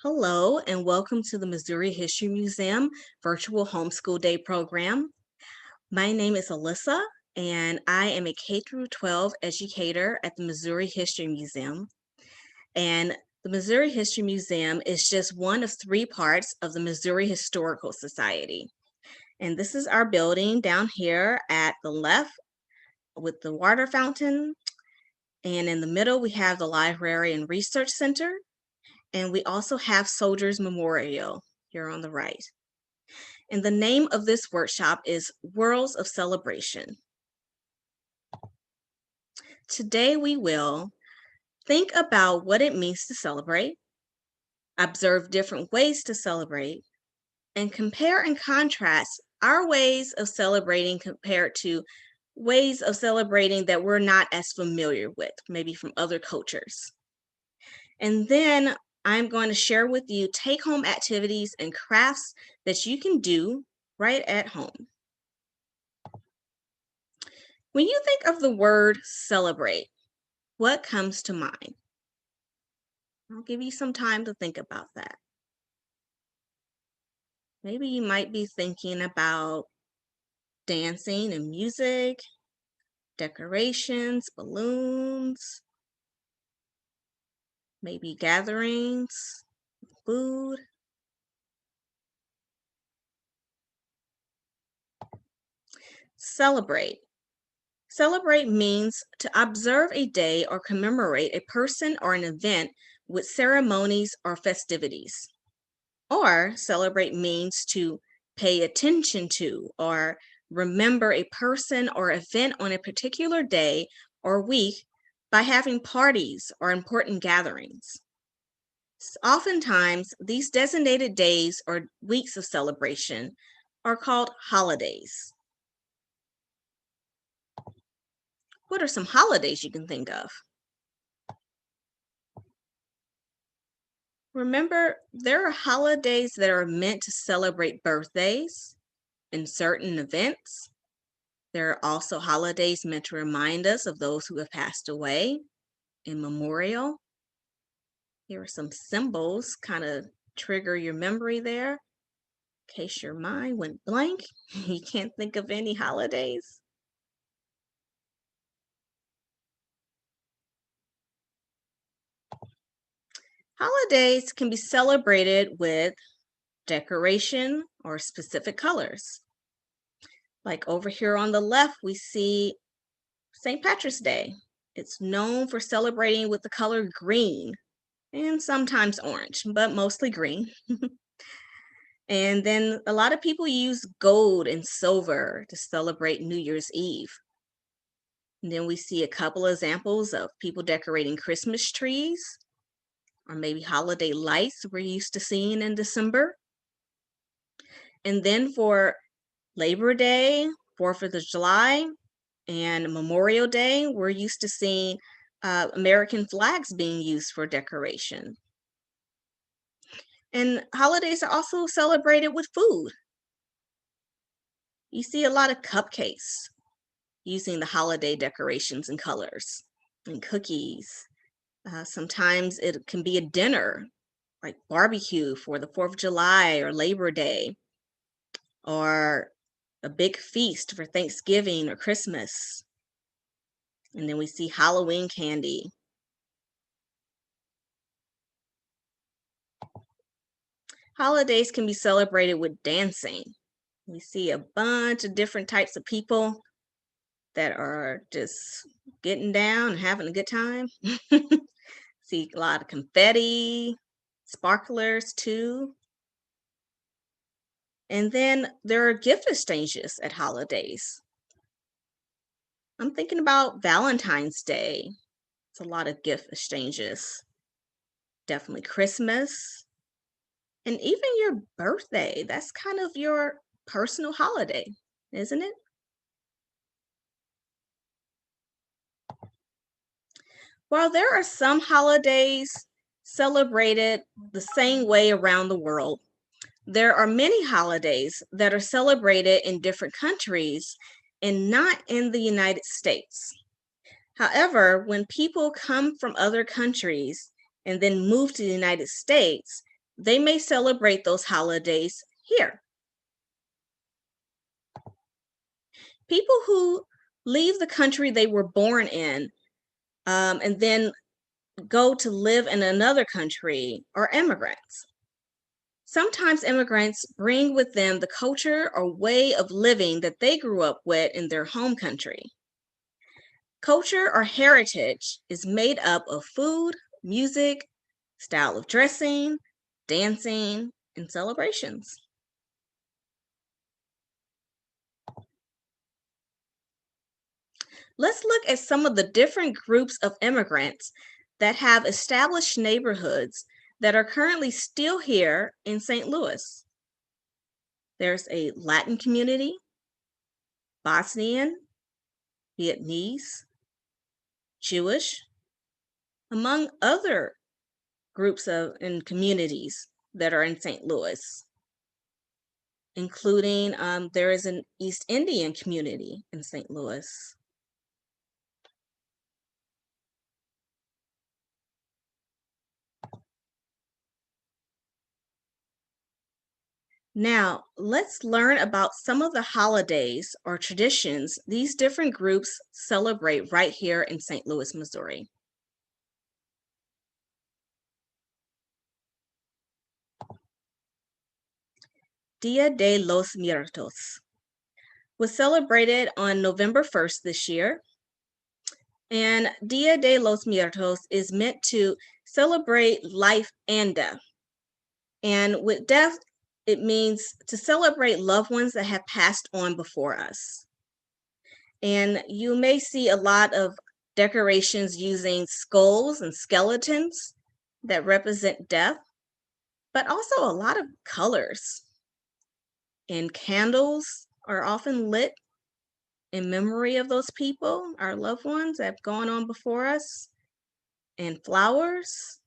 Hello, and welcome to the Missouri History Museum Virtual Homeschool Day program. My name is Alyssa, and I am a K through 12 educator at the Missouri History Museum. And the Missouri History Museum is just one of three parts of the Missouri Historical Society. And this is our building down here at the left with the water fountain. And in the middle, we have the Library and Research Center. And we also have Soldiers Memorial here on the right. And the name of this workshop is Worlds of Celebration. Today we will think about what it means to celebrate, observe different ways to celebrate, and compare and contrast our ways of celebrating compared to ways of celebrating that we're not as familiar with, maybe from other cultures. And then I'm going to share with you take-home activities and crafts that you can do right at home. When you think of the word celebrate, what comes to mind? I'll give you some time to think about that. Maybe you might be thinking about dancing and music, decorations, balloons, maybe gatherings, food. Celebrate. Celebrate means to observe a day or commemorate a person or an event with ceremonies or festivities. Or celebrate means to pay attention to or remember a person or event on a particular day or week by having parties or important gatherings. Oftentimes, these designated days or weeks of celebration are called holidays. What are some holidays you can think of? Remember, there are holidays that are meant to celebrate birthdays and certain events. There are also holidays meant to remind us of those who have passed away in memorial. Here are some symbols kind of trigger your memory there. In case your mind went blank, you can't think of any holidays. Holidays can be celebrated with decoration or specific colors. Like over here on the left, we see St. Patrick's Day. It's known for celebrating with the color green and sometimes orange, but mostly green. And then a lot of people use gold and silver to celebrate New Year's Eve. And then we see a couple examples of people decorating Christmas trees or maybe holiday lights we're used to seeing in December. And then for Labor Day, 4th of July, and Memorial Day, we're used to seeing American flags being used for decoration. And holidays are also celebrated with food. You see a lot of cupcakes using the holiday decorations and colors and cookies. Sometimes it can be a dinner, like barbecue for the 4th of July or Labor Day, or a big feast for Thanksgiving or Christmas. And then we see Halloween candy. Holidays can be celebrated with dancing. We see a bunch of different types of people that are just getting down and having a good time. See a lot of confetti, sparklers too. And then there are gift exchanges at holidays. I'm thinking about Valentine's Day. It's a lot of gift exchanges. Definitely Christmas. And even your birthday. That's kind of your personal holiday, isn't it? While there are some holidays celebrated the same way around the world, there are many holidays that are celebrated in different countries and not in the United States. However, when people come from other countries and then move to the United States, they may celebrate those holidays here. People who leave the country they were born in and then go to live in another country are immigrants. Sometimes immigrants bring with them the culture or way of living that they grew up with in their home country. Culture or heritage is made up of food, music, style of dressing, dancing, and celebrations. Let's look at some of the different groups of immigrants that have established neighborhoods that are currently still here in St. Louis. There's a Latin community, Bosnian, Vietnamese, Jewish, among other groups and communities that are in St. Louis, including there is an East Indian community in St. Louis. Now, let's learn about some of the holidays or traditions these different groups celebrate right here in St. Louis, Missouri. Dia de los Muertos was celebrated on November 1st this year. And Dia de los Muertos is meant to celebrate life and death. And with death, it means to celebrate loved ones that have passed on before us. And you may see a lot of decorations using skulls and skeletons that represent death, but also a lot of colors. And candles are often lit in memory of those people, our loved ones that have gone on before us, and flowers.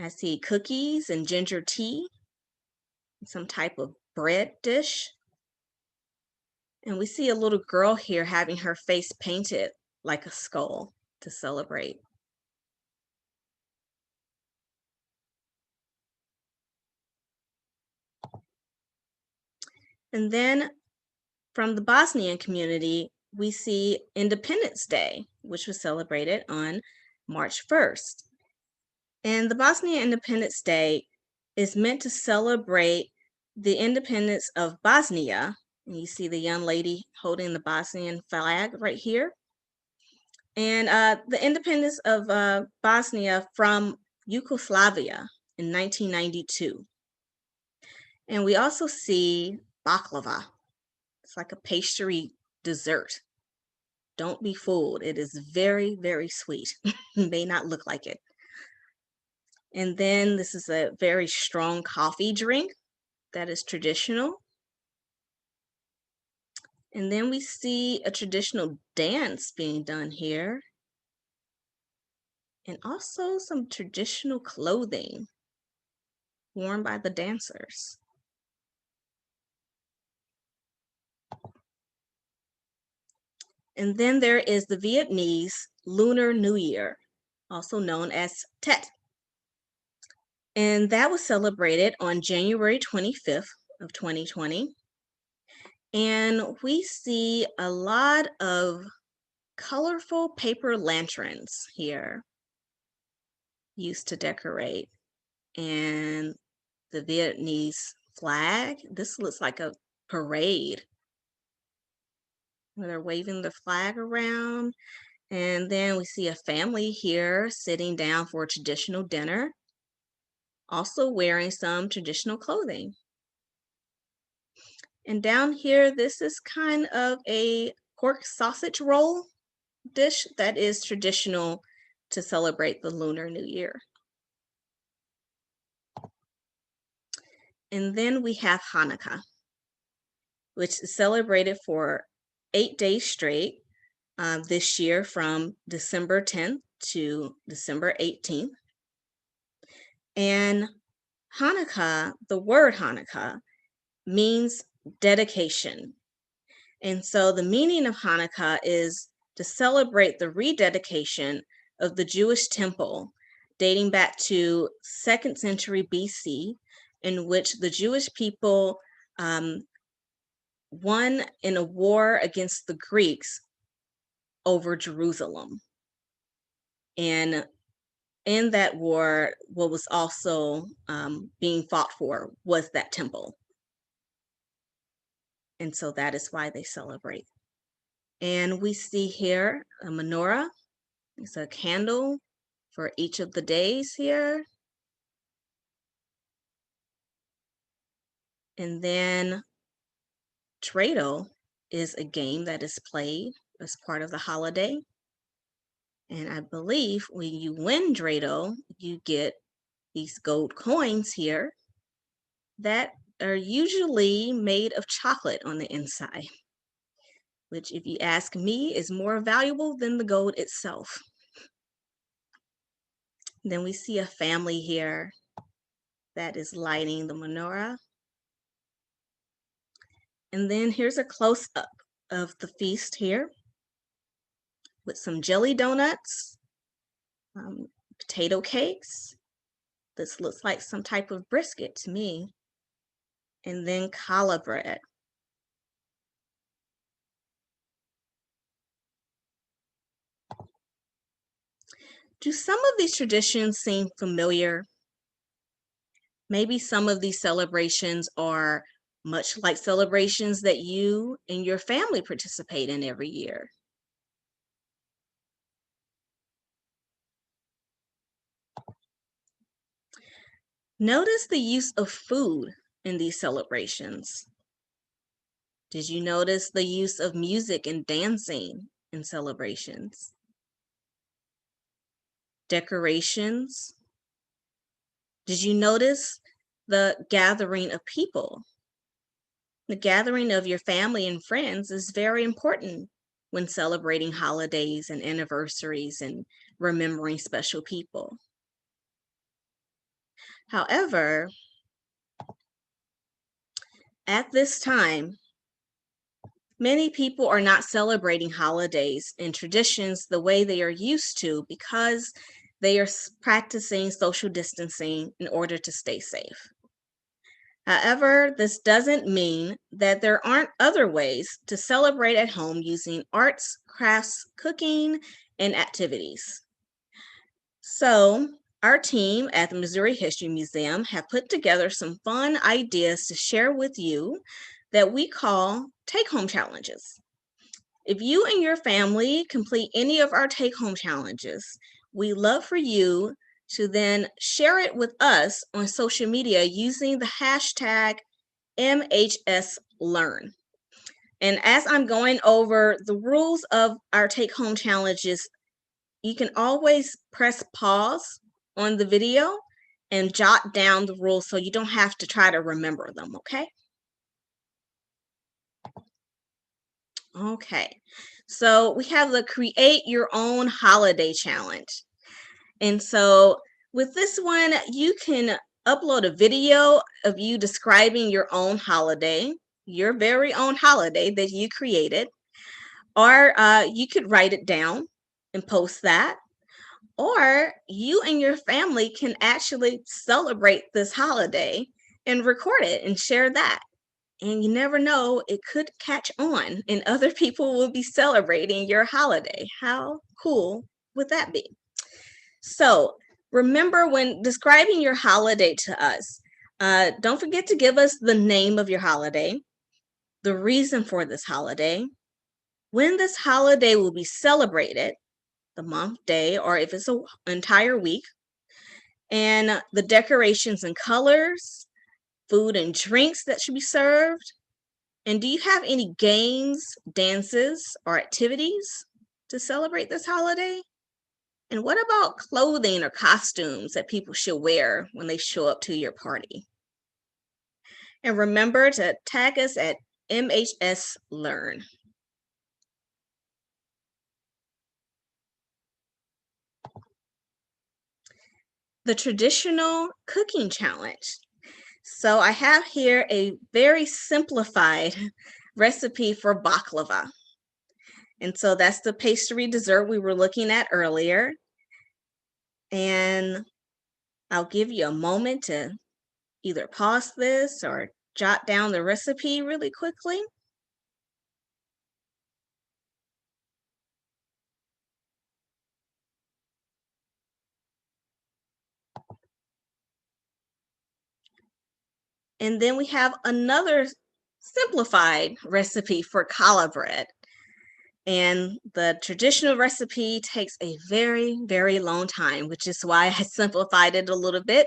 I see cookies and ginger tea, some type of bread dish. And we see a little girl here having her face painted like a skull to celebrate. And then from the Bosnian community, we see Independence Day, which was celebrated on March 1st. And the Bosnian Independence Day is meant to celebrate the independence of Bosnia. And you see the young lady holding the Bosnian flag right here. And the independence of Bosnia from Yugoslavia in 1992. And we also see baklava. It's like a pastry dessert. Don't be fooled. It is very, very sweet. It may not look like it. And then this is a very strong coffee drink that is traditional. And then we see a traditional dance being done here. And also some traditional clothing worn by the dancers. And then there is the Vietnamese Lunar New Year, also known as Tet. And that was celebrated on January 25th of 2020. And we see a lot of colorful paper lanterns here used to decorate. And the Vietnamese flag, this looks like a parade where they're waving the flag around. And then we see a family here sitting down for a traditional dinner, also wearing some traditional clothing. And down here, this is kind of a pork sausage roll dish that is traditional to celebrate the Lunar New Year. And then we have Hanukkah, which is celebrated for 8 days straight this year from December 10th to December 18th. And Hanukkah, the word Hanukkah, means dedication. And so the meaning of Hanukkah is to celebrate the rededication of the Jewish temple dating back to 2nd century BC, in which the Jewish people won in a war against the Greeks over Jerusalem. And in that war, what was also being fought for was that temple. And so that is why they celebrate. And we see here a menorah. It's a candle for each of the days here. And then Dreidel is a game that is played as part of the holiday. And I believe when you win Dreidel, you get these gold coins here that are usually made of chocolate on the inside, which, if you ask me, is more valuable than the gold itself. Then we see a family here that is lighting the menorah. And then here's a close-up of the feast here with some jelly donuts, potato cakes. This looks like some type of brisket to me. And then challah bread. Do some of these traditions seem familiar? Maybe some of these celebrations are much like celebrations that you and your family participate in every year. Notice the use of food in these celebrations. Did you notice the use of music and dancing in celebrations? Decorations. Did you notice the gathering of people? The gathering of your family and friends is very important when celebrating holidays and anniversaries and remembering special people. However, at this time, many people are not celebrating holidays and traditions the way they are used to because they are practicing social distancing in order to stay safe. However, this doesn't mean that there aren't other ways to celebrate at home using arts, crafts, cooking, and activities. So, our team at the Missouri History Museum have put together some fun ideas to share with you that we call take-home challenges. If you and your family complete any of our take-home challenges, we love for you to then share it with us on social media using the hashtag MHSLearn. And as I'm going over the rules of our take-home challenges, you can always press pause on the video and jot down the rules so you don't have to try to remember them, okay? Okay, so we have the Create Your Own Holiday Challenge. And so with this one, you can upload a video of you describing your own holiday, your very own holiday that you created, or you could write it down and post that, or you and your family can actually celebrate this holiday and record it and share that. And you never know, it could catch on and other people will be celebrating your holiday. How cool would that be? So remember, when describing your holiday to us, don't forget to give us the name of your holiday, the reason for this holiday, when this holiday will be celebrated, the month, day, or if it's an entire week, and the decorations and colors, food and drinks that should be served. And do you have any games, dances, or activities to celebrate this holiday? And what about clothing or costumes that people should wear when they show up to your party? And remember to tag us at MHS Learn. The traditional cooking challenge. So I have here a very simplified recipe for baklava. And so that's the pastry dessert we were looking at earlier. And I'll give you a moment to either pause this or jot down the recipe really quickly. And then we have another simplified recipe for challah bread. And the traditional recipe takes a very, very long time, which is why I simplified it a little bit.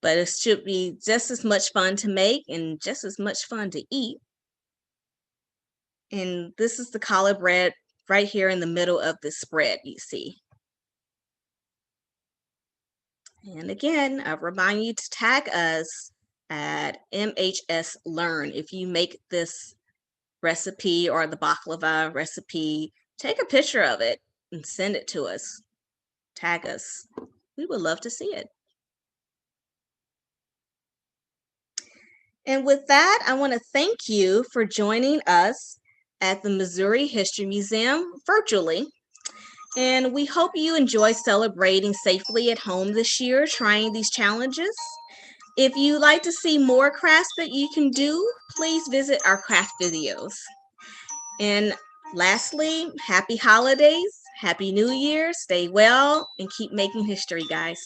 But it should be just as much fun to make and just as much fun to eat. And this is the challah bread right here in the middle of the spread, you see. And again, I remind you to tag us at MHS Learn. If you make this recipe or the baklava recipe, take a picture of it and send it to us. Tag us. We would love to see it. And with that, I want to thank you for joining us at the Missouri History Museum virtually. And we hope you enjoy celebrating safely at home this year, trying these challenges. If you'd like to see more crafts that you can do, please visit our craft videos. And lastly, happy holidays, happy New Year, stay well, and keep making history, guys.